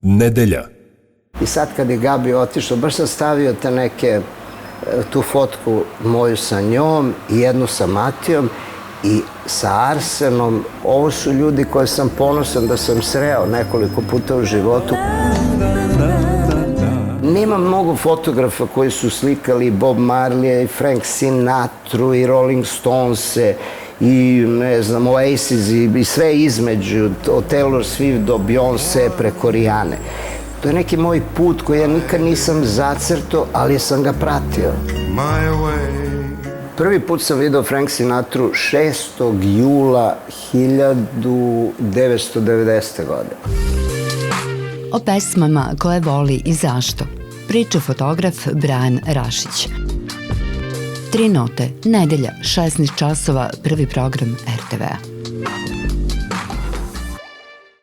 Nedelja. I sad kad je Gabi otišao, baš sam stavio tu fotku moju sa njom i jednu sa Matijom i sa Arsenom. Ovo su ljudi koje sam ponosan da sam sreo nekoliko puta u životu. Nema mnogo fotografa koji su slikali Bob Marleya i Frank Sinatru i Rolling Stonese i ne znam, Oasis i sve između, od Taylor Swift do Beyoncé preko Rijane. To je neki moj put koji ja nikad nisam zacrtao, ali sam ga pratio. Prvi put sam vidio Frank Sinatru 6. jula 1990. godine. O pesmama koje voli i zašto priča fotograf Brajan Rašić. 3 note, nedelja, 16 časova, prvi program RTV-a.